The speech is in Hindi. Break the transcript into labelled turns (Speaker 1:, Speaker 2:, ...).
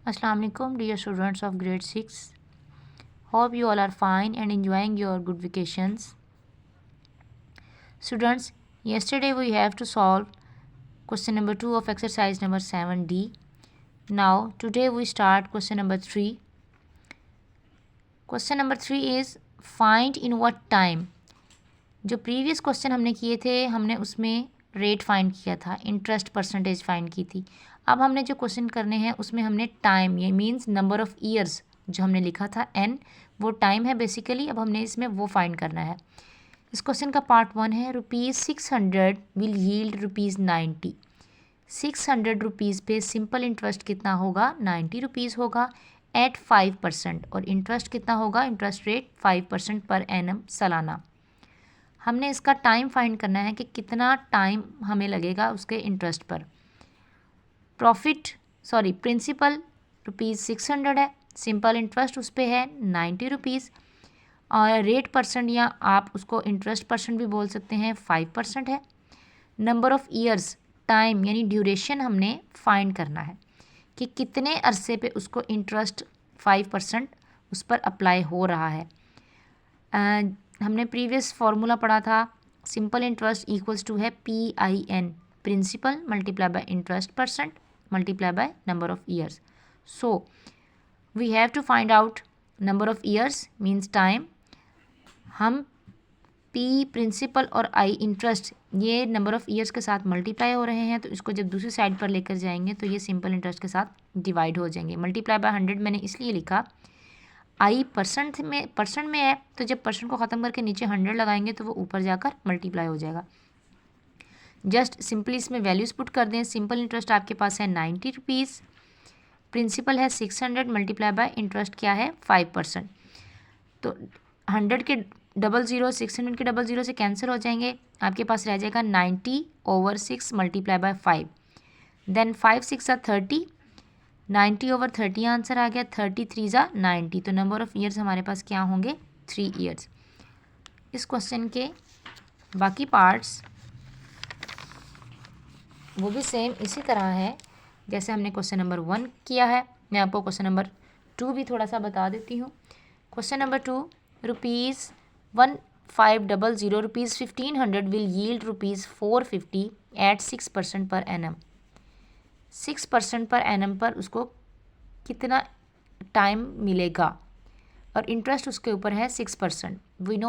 Speaker 1: Assalamu alaikum dear students of grade 6. Hope you all are fine and enjoying your good vacations. Students, yesterday we have to solve question number 2 of exercise number 7D. Now today we start question number 3. Question number 3 is find in what time. जो प्रीवियस क्वेश्चन हमने किए थे हमने उसमें रेट फाइंड किया था, इंटरेस्ट परसेंटेज फाइंड की थी. अब हमने जो क्वेश्चन करने हैं उसमें हमने टाइम, ये मींस नंबर ऑफ़ ईयर्स जो हमने लिखा था n, वो टाइम है बेसिकली. अब हमने इसमें वो फाइंड करना है. इस क्वेश्चन का पार्ट 1 है ₹600 विल यील्ड ₹90. 600 रुपीज़ पे सिंपल इंटरेस्ट कितना होगा? 90 रुपीज़ होगा एट 5%. और इंटरेस्ट कितना होगा? इंटरेस्ट रेट 5% पर एनम सालाना. हमने इसका टाइम फाइंड करना है कि कितना टाइम हमें लगेगा उसके इंटरेस्ट पर. प्रिंसिपल ₹600 है, सिंपल इंटरेस्ट उस पर है 90 रुपीज़ और रेट परसेंट या आप उसको इंटरेस्ट परसेंट भी बोल सकते हैं 5% है. नंबर ऑफ़ ईयर्स, टाइम यानी ड्यूरेशन हमने फाइंड करना है कि कितने अरसे पे उसको इंटरेस्ट 5% उस पर अप्लाई हो रहा है. हमने प्रीवियस फार्मूला पढ़ा था, सिंपल इंटरेस्ट इक्वल्स टू है PIN, principal multiply by interest percent multiply by number of years. So we have to find out number of years means time. हम P प्रिंसिपल और I इंटरेस्ट ये नंबर ऑफ़ ईयर्स के साथ मल्टीप्लाई हो रहे हैं, तो इसको जब दूसरी साइड पर लेकर जाएंगे तो ये सिंपल इंटरेस्ट के साथ डिवाइड हो जाएंगे. मल्टीप्लाई बाय 100 मैंने इसलिए लिखा, I परसेंट में है तो जब परसेंट को ख़त्म करके नीचे 100 लगाएंगे तो वो ऊपर जाकर मल्टीप्लाई हो जाएगा. जस्ट सिंपली इसमें वैल्यूज़ पुट कर दें. सिंपल इंटरेस्ट आपके पास है 90 रुपीज़, प्रिंसिपल है 600 मल्टीप्लाई बाय इंटरेस्ट क्या है 5%. तो 100 के 00 600 के 00 से कैंसिल हो जाएंगे. आपके पास रह जाएगा 90/6 मल्टीप्लाई बाय 5. देन 5 6 30, 90/30 आंसर आ गया. 33 90. तो नंबर ऑफ़ ईयर्स हमारे पास क्या होंगे? 3 ईयर्स. इस क्वेश्चन के बाकी पार्ट्स वो भी सेम इसी तरह है जैसे हमने क्वेश्चन नंबर 1 किया है. मैं आपको क्वेश्चन नंबर 2 भी थोड़ा सा बता देती हूँ. Question number 2, ₹1500 1500 will yield ₹450 at 6% per annum. 6% per annum पर उसको कितना टाइम मिलेगा और इंटरेस्ट उसके ऊपर है 6%. We know